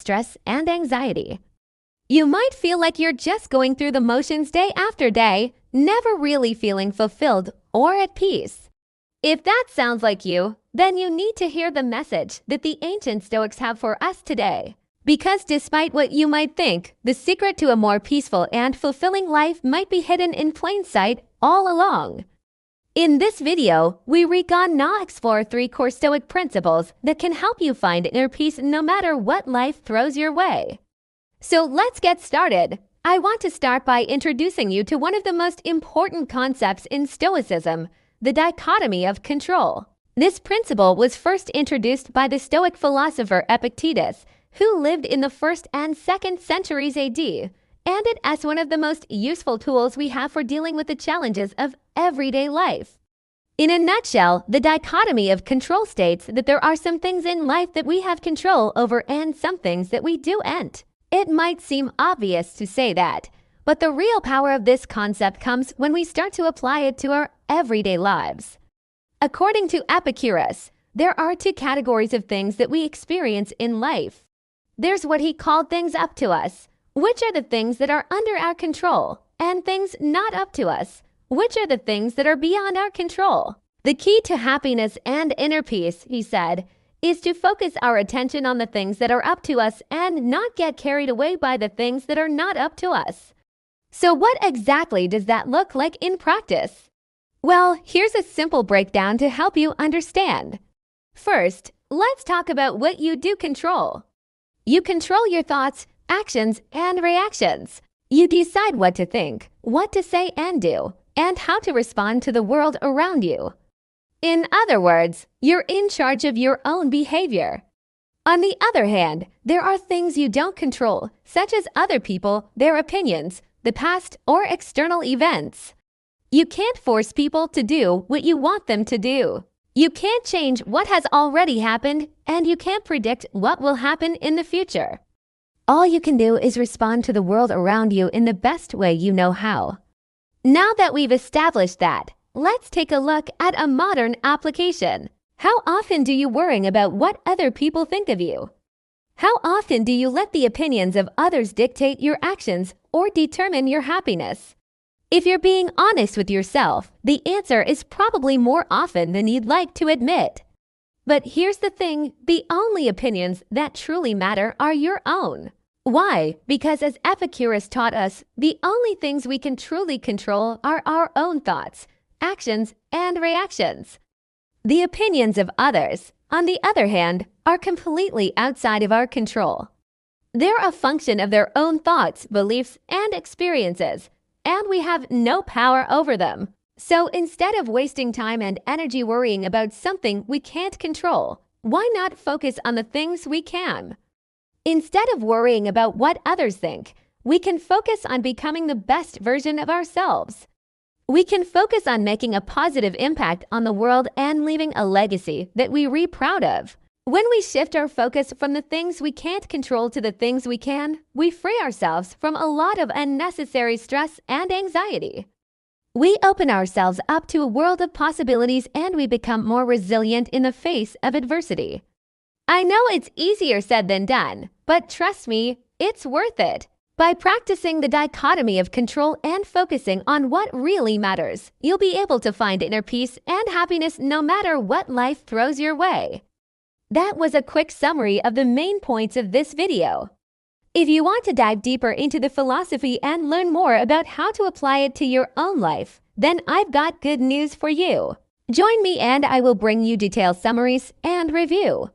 stress and anxiety. You might feel like you're just going through the motions day after day, never really feeling fulfilled or at peace. If that sounds like you, then you need to hear the message that the ancient Stoics have for us today. Because despite what you might think, the secret to a more peaceful and fulfilling life might be hidden in plain sight all along. In this video, we explore 3 core Stoic principles that can help you find inner peace no matter what life throws your way. So let's get started. I want to start by introducing you to one of the most important concepts in Stoicism, the dichotomy of control. This principle was first introduced by the Stoic philosopher Epictetus, who lived in the 1st and 2nd centuries AD, and it as one of the most useful tools we have for dealing with the challenges of everyday life. In a nutshell, the dichotomy of control states that there are some things in life that we have control over and some things that we don't. It might seem obvious to say that, but the real power of this concept comes when we start to apply it to our everyday lives. According to Epictetus, there are 2 categories of things that we experience in life. There's what he called things up to us, which are the things that are under our control, and things not up to us, which are the things that are beyond our control. The key to happiness and inner peace, he said, is to focus our attention on the things that are up to us and not get carried away by the things that are not up to us. So what exactly does that look like in practice? Well, here's a simple breakdown to help you understand. First, let's talk about what you do control. You control your thoughts, actions, and reactions. You decide what to think, what to say and do, and how to respond to the world around you. In other words, you're in charge of your own behavior. On the other hand, there are things you don't control, such as other people, their opinions, the past, or external events. You can't force people to do what you want them to do. You can't change what has already happened, and you can't predict what will happen in the future. All you can do is respond to the world around you in the best way you know how. Now that we've established that, let's take a look at a modern application. How often do you worry about what other people think of you? How often do you let the opinions of others dictate your actions or determine your happiness? If you're being honest with yourself, the answer is probably more often than you'd like to admit. But here's the thing, the only opinions that truly matter are your own. Why? Because as Epictetus taught us, the only things we can truly control are our own thoughts, actions, and reactions. The opinions of others, on the other hand, are completely outside of our control. They're a function of their own thoughts, beliefs, and experiences, and we have no power over them. So instead of wasting time and energy worrying about something we can't control, why not focus on the things we can? Instead of worrying about what others think, we can focus on becoming the best version of ourselves. We can focus on making a positive impact on the world and leaving a legacy that we're proud of. When we shift our focus from the things we can't control to the things we can, we free ourselves from a lot of unnecessary stress and anxiety. We open ourselves up to a world of possibilities and we become more resilient in the face of adversity. I know it's easier said than done, but trust me, it's worth it. By practicing the dichotomy of control and focusing on what really matters, you'll be able to find inner peace and happiness no matter what life throws your way. That was a quick summary of the main points of this video. If you want to dive deeper into the philosophy and learn more about how to apply it to your own life, then I've got good news for you. Join me and I will bring you detailed summaries and review.